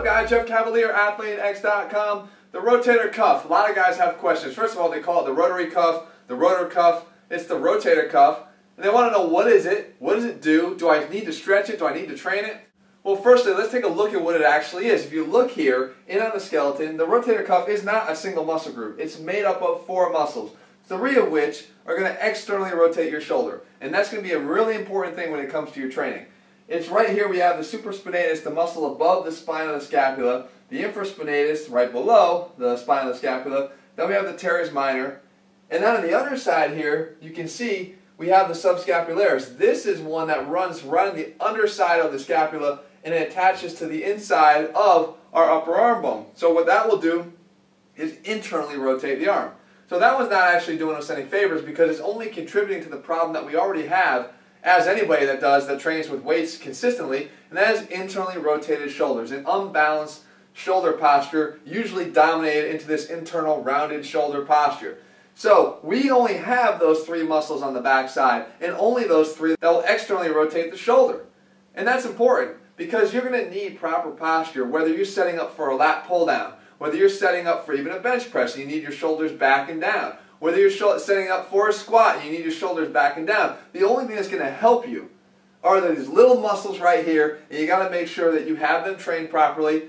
up, guys? Jeff Cavalier, ATHLEAN-X.com. The rotator cuff. A lot of guys have questions. First of all, they call it the rotary cuff, the rotor cuff. It's the rotator cuff. And they want to know, what is it? What does it do? Do I need to stretch it? Do I need to train it? Well, firstly, let's take a look at what it actually is. If you look here, in on the skeleton, the rotator cuff is not a single muscle group. It's made up of 4 muscles, 3 of which are going to externally rotate your shoulder. And that's going to be a really important thing when it comes to your training. It's right here we have the supraspinatus, the muscle above the spine of the scapula, the infraspinatus right below the spine of the scapula, then we have the teres minor, and then on the other side here, you can see we have the subscapularis. This is one that runs right on the underside of the scapula and it attaches to the inside of our upper arm bone. So what that will do is internally rotate the arm. So that one's not actually doing us any favors because it's only contributing to the problem that we already have as anybody that trains with weights consistently, and that is internally rotated shoulders, an unbalanced shoulder posture, usually dominated into this internal rounded shoulder posture. So we only have those 3 muscles on the back side, and only those 3 that will externally rotate the shoulder. And that's important because you're going to need proper posture, whether you're setting up for a lat pull down, whether you're setting up for even a bench press, and you need your shoulders back and down, whether you're setting up for a squat and you need your shoulders back and down. The only thing that's going to help you are these little muscles right here, and you got to make sure that you have them trained properly,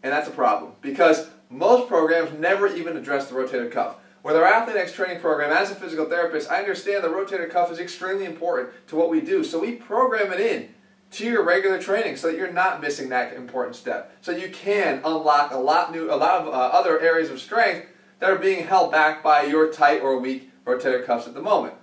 and that's a problem because most programs never even address the rotator cuff. With our ATHLEAN-X training program, as a physical therapist, I understand the rotator cuff is extremely important to what we do, so we program it in to your regular training so that you're not missing that important step, so you can unlock a lot of other areas of strength that are being held back by your tight or weak rotator cuffs at the moment.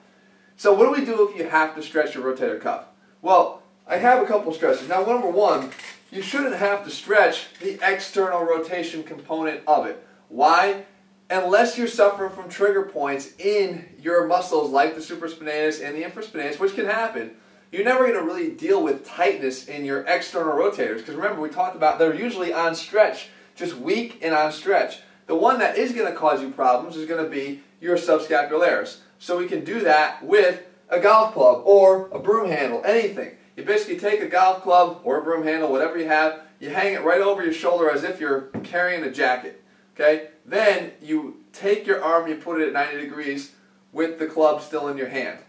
So what do we do if you have to stretch your rotator cuff? Well, I have a couple stretches. Now, number one, you shouldn't have to stretch the external rotation component of it. Why? Unless you're suffering from trigger points in your muscles like the supraspinatus and the infraspinatus, which can happen. You're never going to really deal with tightness in your external rotators because remember, we talked about they're usually on stretch, just weak and on stretch. The one that is going to cause you problems is going to be your subscapularis. So we can do that with a golf club or a broom handle, anything. You basically take a golf club or a broom handle, whatever you have, you hang it right over your shoulder as if you're carrying a jacket. Okay? Then you take your arm, you put it at 90 degrees with the club still in your hand.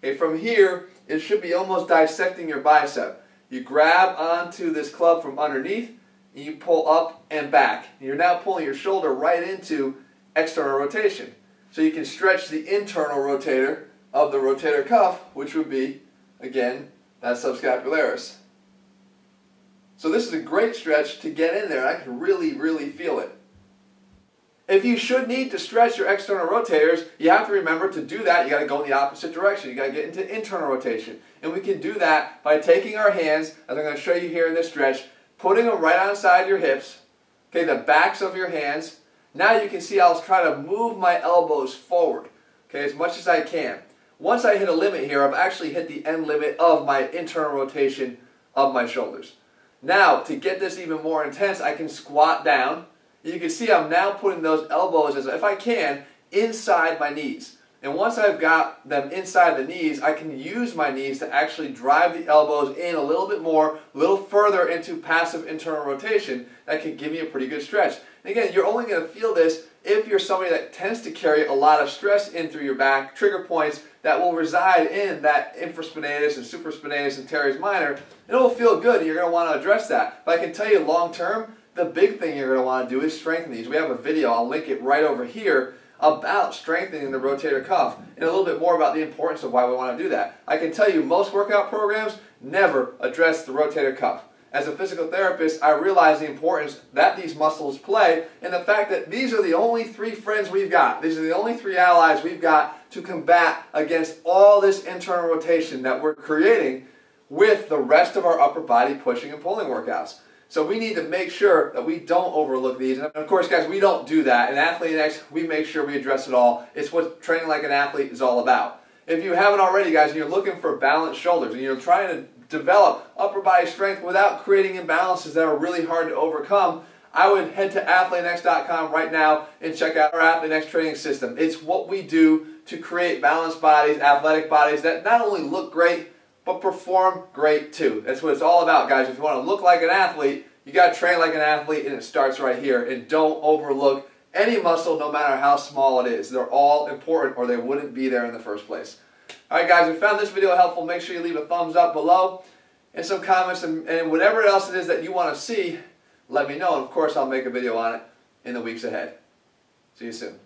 Okay? From here, it should be almost dissecting your bicep. You grab onto this club from underneath, and you pull up and back. And you're now pulling your shoulder right into external rotation. So you can stretch the internal rotator of the rotator cuff, which would be, again, that subscapularis. So this is a great stretch to get in there. I can really, really feel it. If you should need to stretch your external rotators, you have to remember to do that, you got to go in the opposite direction. You got to get into internal rotation. And we can do that by taking our hands, as I'm going to show you here in this stretch, putting them right on side your hips, okay, the backs of your hands. Now you can see I'll try to move my elbows forward, okay, as much as I can. Once I hit a limit here, I've actually hit the end limit of my internal rotation of my shoulders. Now, to get this even more intense, I can squat down. You can see I'm now putting those elbows, as if I can, inside my knees. And once I've got them inside the knees, I can use my knees to actually drive the elbows in a little bit more, a little further into passive internal rotation. That can give me a pretty good stretch. And again, you're only going to feel this if you're somebody that tends to carry a lot of stress in through your back, trigger points that will reside in that infraspinatus and supraspinatus and teres minor, and it will feel good and you're going to want to address that. But I can tell you long term, the big thing you're going to want to do is strengthen these. We have a video, I'll link it right over here, about strengthening the rotator cuff and a little bit more about the importance of why we want to do that. I can tell you most workout programs never address the rotator cuff. As a physical therapist, I realize the importance that these muscles play and the fact that these are the only 3 friends we've got. These are the only 3 allies we've got to combat against all this internal rotation that we're creating with the rest of our upper body pushing and pulling workouts. So we need to make sure that we don't overlook these. And of course, guys, we don't do that. In ATHLEAN-X, we make sure we address it all. It's what training like an athlete is all about. If you haven't already, guys, and you're looking for balanced shoulders, and you're trying to develop upper body strength without creating imbalances that are really hard to overcome, I would head to ATHLEAN-X.com right now and check out our ATHLEAN-X training system. It's what we do to create balanced bodies, athletic bodies that not only look great, but perform great too. That's what it's all about, guys. If you want to look like an athlete, You got to train like an athlete, and it starts right here. And don't overlook any muscle, no matter how small it is. They're all important, or they wouldn't be there in the first place. Alright guys, if you found this video helpful, make sure you leave a thumbs up below and some comments, and whatever else it is that you want to see, let me know. And of course, I'll make a video on it in the weeks ahead. See you soon.